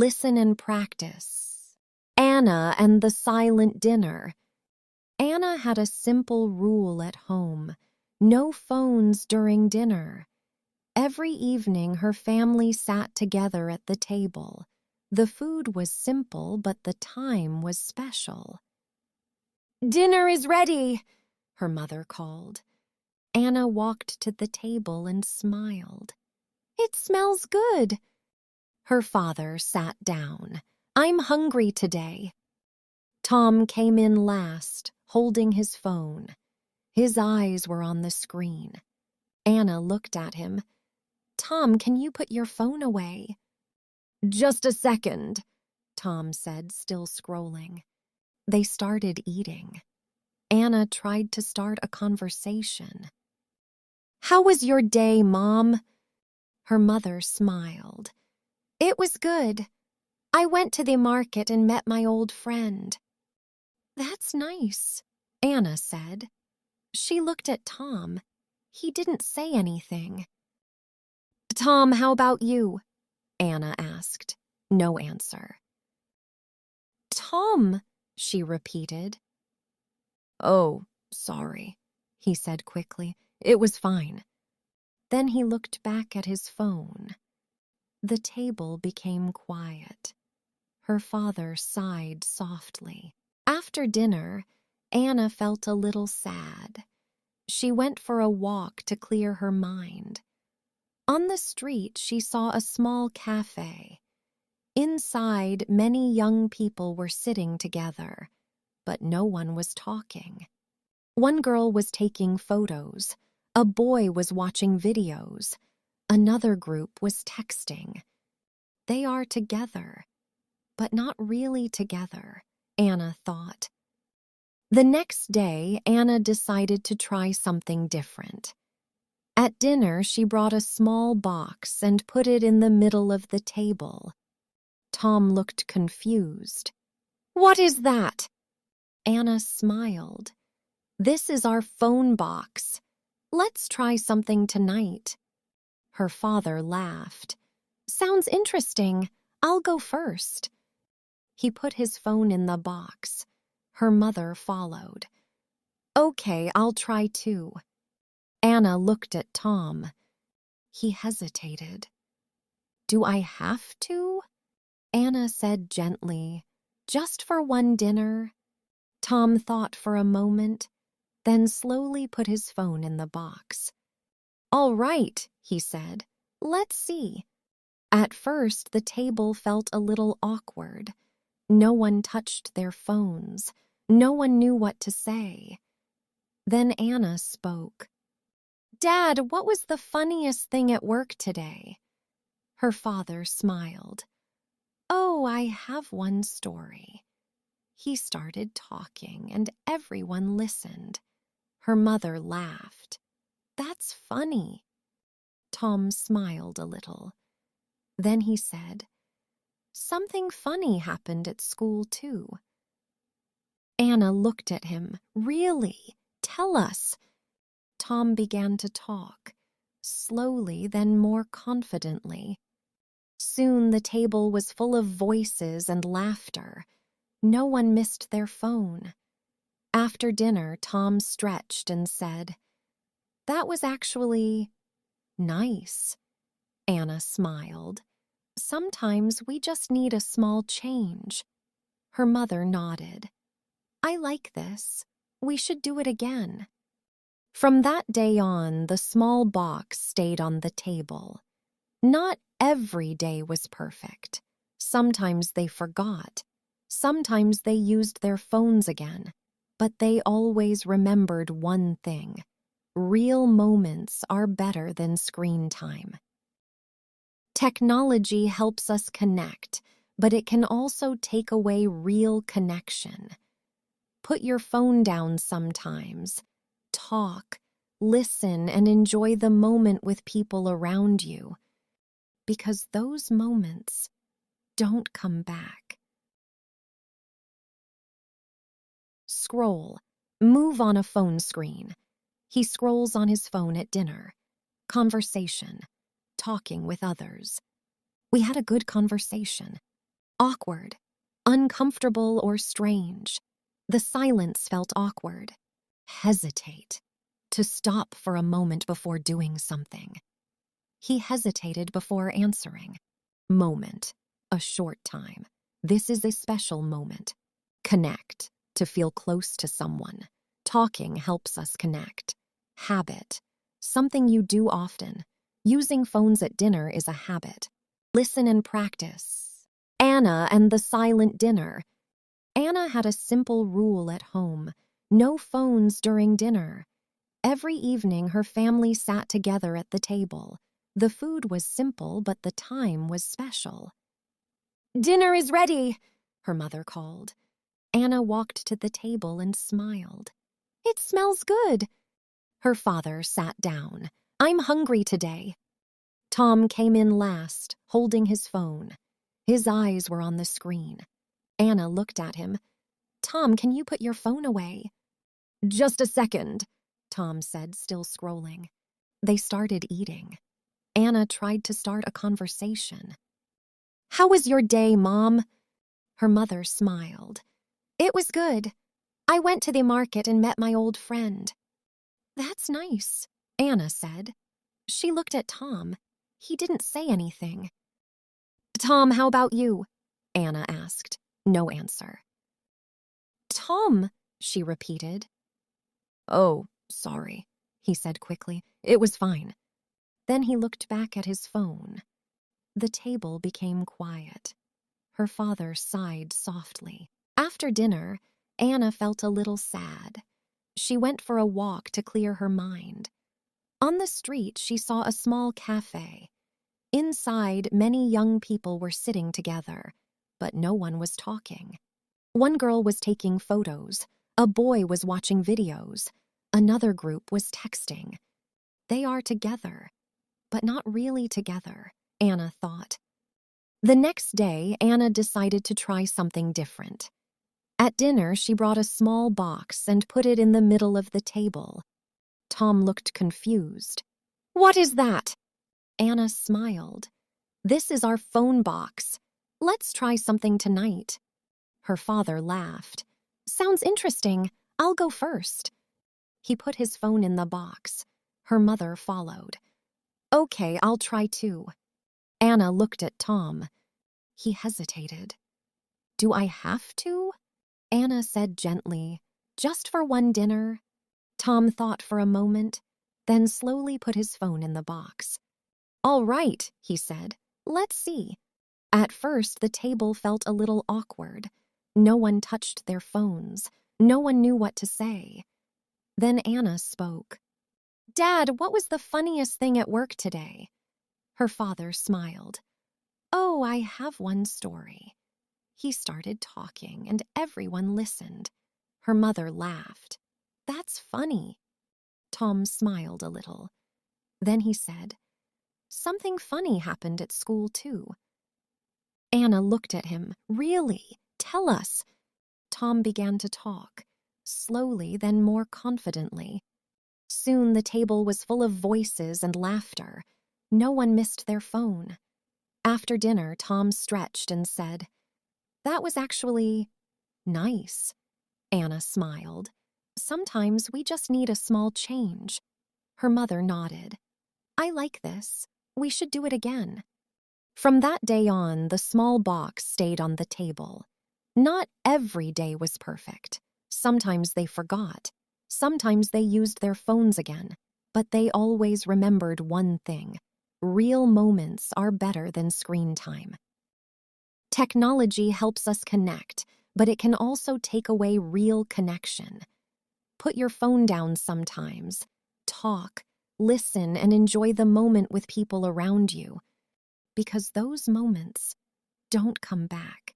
Listen and practice. Anna and the silent dinner. Anna had a simple rule at home: no phones during dinner. Every evening her family sat together at the table. The food was simple, but the time was special. "Dinner is ready," her mother called. Anna walked to the table and smiled. "It smells good." Her father sat down. "I'm hungry today." Tom came in last, holding his phone. His eyes were on the screen. Anna looked at him. "Tom, can you put your phone away?" "Just a second," Tom said, still scrolling. They started eating. Anna tried to start a conversation. "How was your day, Mom?" Her mother smiled. "It was good. I went to the market and met my old friend." "That's nice," Anna said. She looked at Tom. He didn't say anything. "Tom, how about you?" Anna asked. No answer. "Tom," she repeated. "Oh, sorry," he said quickly. "It was fine." Then he looked back at his phone. The table became quiet. Her father sighed softly. After dinner, Anna felt a little sad. She went for a walk to clear her mind. On the street, she saw a small cafe. Inside, many young people were sitting together, but no one was talking. One girl was taking photos. A boy was watching videos. Another group was texting. They are together, but not really together, Anna thought. The next day, Anna decided to try something different. At dinner, she brought a small box and put it in the middle of the table. Tom looked confused. "What is that?" Anna smiled. "This is our phone box. Let's try something tonight." Her father laughed. "Sounds interesting. I'll go first." He put his phone in the box. Her mother followed. "Okay, I'll try too." Anna looked at Tom. He hesitated. "Do I have to?" Anna said gently, "Just for one dinner." Tom thought for a moment, then slowly put his phone in the box. "All right," he said. "Let's see." At first, the table felt a little awkward. No one touched their phones. No one knew what to say. Then Anna spoke. "Dad, what was the funniest thing at work today?" Her father smiled. "Oh, I have one story." He started talking, and everyone listened. Her mother laughed. "That's funny." Tom smiled a little. Then he said, "Something funny happened at school, too." Anna looked at him. "Really? Tell us." Tom began to talk, slowly, then more confidently. Soon the table was full of voices and laughter. No one missed their phone. After dinner, Tom stretched and said, "That was actually nice." Anna smiled. "Sometimes we just need a small change." Her mother nodded. "I like this. We should do it again." From that day on, the small box stayed on the table. Not every day was perfect. Sometimes they forgot. Sometimes they used their phones again. But they always remembered one thing: real moments are better than screen time. Technology helps us connect, but it can also take away real connection. Put your phone down sometimes. Talk, listen, and enjoy the moment with people around you. Because those moments don't come back. Scroll. Move on a phone screen. He scrolls on his phone at dinner. Conversation. Talking with others. "We had a good conversation." Awkward, uncomfortable or strange. The silence felt awkward. Hesitate. To stop for a moment before doing something. He hesitated before answering. Moment. A short time. This is a special moment. Connect. To feel close to someone. Talking helps us connect. Habit. Something you do often. Using phones at dinner is a habit. Listen and practice. Anna and the silent dinner. Anna had a simple rule at home. No phones during dinner. Every evening her family sat together at the table. The food was simple, but the time was special. "Dinner is ready," her mother called. Anna walked to the table and smiled. "It smells good." Her father sat down. "I'm hungry today." Tom came in last, holding his phone. His eyes were on the screen. Anna looked at him. "Tom, can you put your phone away?" "Just a second," Tom said, still scrolling. They started eating. Anna tried to start a conversation. "How was your day, Mom?" Her mother smiled. "It was good. I went to the market and met my old friend." "That's nice," Anna said. She looked at Tom. He didn't say anything. "Tom, how about you?" Anna asked. No answer. "Tom," she repeated. "Oh, sorry," he said quickly. "It was fine." Then he looked back at his phone. The table became quiet. Her father sighed softly. After dinner, Anna felt a little sad. She went for a walk to clear her mind. On the street, she saw a small cafe. Inside, many young people were sitting together, but no one was talking. One girl was taking photos. A boy was watching videos. Another group was texting. They are together, but not really together, Anna thought. The next day, Anna decided to try something different. At dinner, she brought a small box and put it in the middle of the table. Tom looked confused. "What is that?" Anna smiled. "This is our phone box. Let's try something tonight." Her father laughed. "Sounds interesting. I'll go first." He put his phone in the box. Her mother followed. "Okay, I'll try too." Anna looked at Tom. He hesitated. "Do I have to?" Anna said gently, "Just for one dinner." Tom thought for a moment, then slowly put his phone in the box. "All right," he said. "Let's see." At first, the table felt a little awkward. No one touched their phones. No one knew what to say. Then Anna spoke. "Dad, what was the funniest thing at work today?" Her father smiled. "Oh, I have one story." He started talking, and everyone listened. Her mother laughed. "That's funny." Tom smiled a little. Then he said, "Something funny happened at school, too." Anna looked at him. "Really? Tell us." Tom began to talk, slowly, then more confidently. Soon the table was full of voices and laughter. No one missed their phone. After dinner, Tom stretched and said, "That was actually nice." Anna smiled. "Sometimes we just need a small change." Her mother nodded. "I like this. We should do it again." From that day on, the small box stayed on the table. Not every day was perfect. Sometimes they forgot. Sometimes they used their phones again. But they always remembered one thing. Real moments are better than screen time. Technology helps us connect, but it can also take away real connection. Put your phone down sometimes. Talk, listen, and enjoy the moment with people around you. Because those moments don't come back.